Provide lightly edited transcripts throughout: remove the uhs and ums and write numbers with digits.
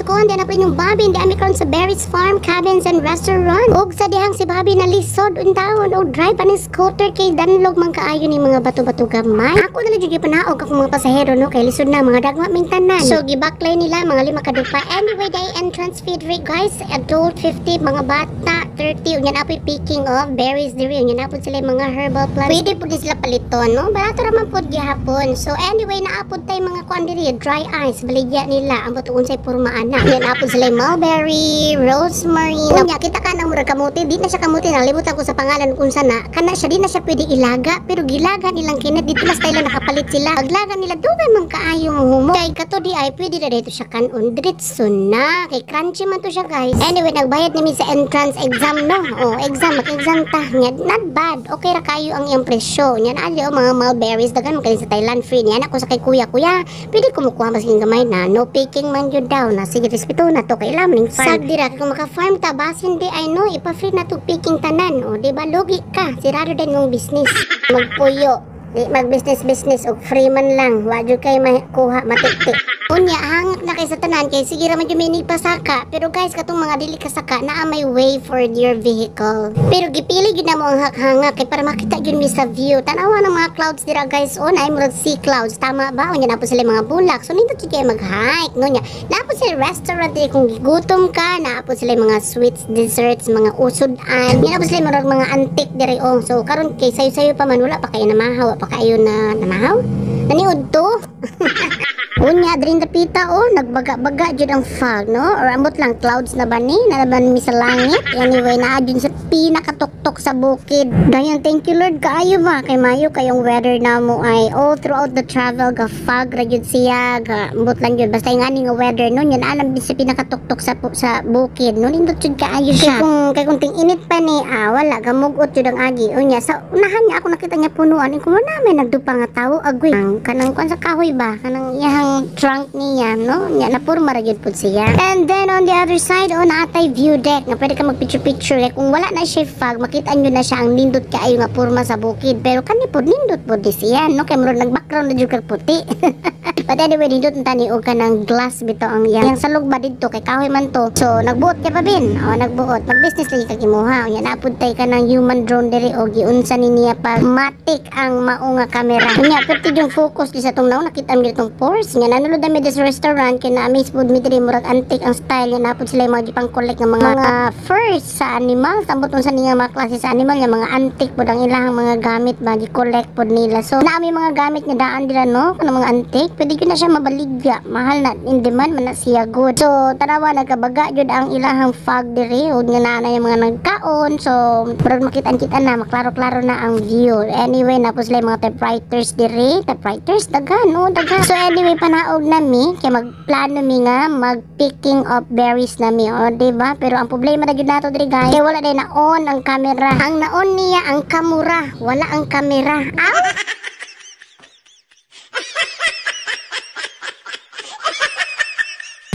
dito ko, hindi na pa inyong Bobby, hindi ami karon sa Berries Farm, Cabins and Restaurant. Og sa dihang si Bobby na lisod untaon og drive pa ni scooter kay danlog man kaayo ni mga bato-bato gamay. Ako na lang jud panaog ako mga pasahero no kay lisod na mga dagwa ming tanan. So gibaklay nila mga 5 kadupa. Anyway, day entrance fee rate guys, adult 50, mga bata 30. Unyan apoy picking of berries diri. Unyan apod sila mga herbal plants. Pwede pud sila paliton no. Barato ra man pud gihapon. So anyway, naapod tay mga kuan diri, dry ice baligya nila ang butuon say pormaan na. Unyan apod sila mulberry, rosemary. Unya kita ka nang murag kamuti, di na siya kamuti, nalimutan ko sa pangalan kung sana. Kana siya di na siya pwede ilaga, pero gilaga nilang kinat dito mas tayo nakapalit sila. Paglaga nila dugay man kaayo humo. Kay kato di ay pwede na dito siya kanon diretso na. Kay crunchy man to siya guys. Anyway, nagbayad nimi sa entrance exam no. Oh, exam mag-exam ta. Not bad. Okay ra kayo ang iyang presyo. Yan ali mga mulberries dagan man kani sa Thailand free niya. Ako sa kay kuya, pwede ko mukuha mas gamay na. No picking man jud daw na. Sige, respeto na to kay laming farm. Sag dira kung maka-farm ta basin di ay no ipa-free na to picking tanan. O di ba logi ka? Sirado din mong business. Magpuyo. Di mag-business o free man lang. Wadyo kay makuha matiktik. Unya, hangak na kay sa tanan kay sige raman jumini pasaka. Pero guys, katong mga dili kasaka na may way for your vehicle. Pero gipili gyud na mo ang hangak kay para makita gyud mi sa view. Tanawa ng mga clouds dira guys. On ay murag sea clouds. Tama ba? Unya napo sila mga bulak. So nindot gyud kay mag-hike no nya. Napo sila restaurant diri kung gigutom ka, napo sila mga sweets, desserts, mga usudan. Napo sila mga antique diri oh. So karon kay sayo-sayo pa man wala pa kayo namahaw, pa kayo na namahaw. Naniud to. Unya, drin dapita oh, nagbaga-baga jud ang fog, no? Or ambot lang, clouds na ba ni? Nalaban mi sa langit? Anyway, naadyon sa pinakatuktok sa bukid. Dayan, thank you Lord, kaayo ba? Kay mayo kayong weather na mo ay all throughout the travel, ga-fog ra jud siya, ambot lang jud. Basta yung nga weather, no? Yan alam din sa pinakatuktok sa bukid, no? Nindot jud kaayo siya. Kay kung ting init pa ni, wala, gamugot jud ang agi. Unya, sa unahan niya ako nakita niya punuan, kung namin nagdupa nga tao, agoy. Kanang kwan sa kahoy ba? Kanang iyang trunk niya, no? Nya napurma ra gyud pud siya. And then on the other side, naatay view deck nga pwede ka magpicture-picture. Kung wala na siya fog, makita nyo na siya ang nindot kaayo nga purma sa bukid. Pero kani pud nindot pud di siya, no? Kay murag nag-background na jud kay puti. But anyway, nindot tani og kanang glass bito ang yang salog ba didto kay kahoy man to. So nagbuot ka pa bin. Nagbuot. Mag-business lagi kag imuha. Nya napud tay kanang human drone diri og giunsa ni niya pa matic ang mao nga camera. Nya perti yung focus di sa tong naw nakita mi ditong force. Nga nanulod mi sa restaurant kay na amaze food mi diri murag antique ang style nga napud sila mga gipang collect ng mga furs sa animal tambot sa niya mga klase sa animal nga mga antique pud ang ilahang mga gamit ba gi-collect pud nila. So naami mga gamit nga daan dira no kanang mga antique pwede gyud na siya mabaligya mahal na in demand man na siya good. So tanawa nagabaga jud ang ilahang fog diri ug nga naa yung mga nagkaon. So murag makita-kita na maklaro-klaro na ang view. Anyway napos sila mga typewriters diri daghan no daghan. So anyway panaog nami kay magplano mi nga mag-picking of berries nami diba? Pero ang problema na gyud nato diri guys kay wala day na on ang camera. Ang naon niya ang kamura, wala ang camera.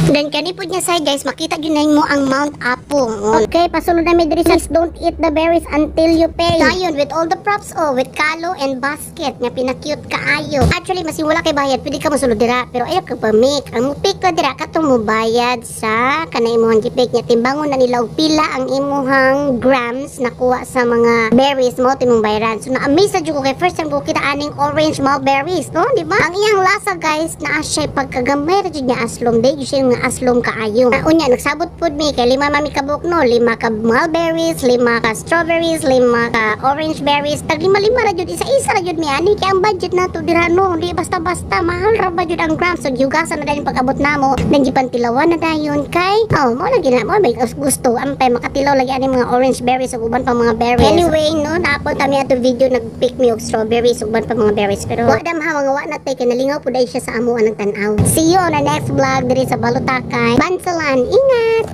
Then kanipod niya side guys, makita gyud mo ang Mount Apo. Okay, pasulod na mi diri sa don't eat the berries until you pay. Dayon with all the props with kalo and basket nga pinakute kaayo. Actually mas wala kay bayad, pwede ka mosulod dira pero ayaw ka pa make. Ang mupik ka dira katong mo bayad sa kanay imong gipik nya timbangon na nila og pila ang imuhang grams nakuha sa mga berries mo timong bayaran. So na-amaze sa jud ko kay first time ko kita aning orange mulberries, no? Di ba? Ang iyang lasa guys na asya pagkagamay ra jud niya aslom day siya nga aslom kaayo. Unya nagsabot pud mi kay 5 mami ka bukno, 5 ka mulberries, 5 ka strawberries, 5 ka orange berries. Tag 5 ra jud isa-isa ra jud mi ani kay ang budget nato dira no, di basta-basta mahal ra ba jud ang grams. So yugasan na dayon pag-abot namo, nang gipantilawan na dayon kay mo lagi na mo may gusto ampay makatilaw lagi ani mga orange berries ug uban pa mga berries. Anyway no, napon ta mi ato video nag-pick me og strawberries ug uban pa mga berries pero wa dam ha mga wa na tay kay nalingaw pud ay siya sa amo ang tan-aw. See you on the next vlog diri sa Balota kay Bansalan. Ingat!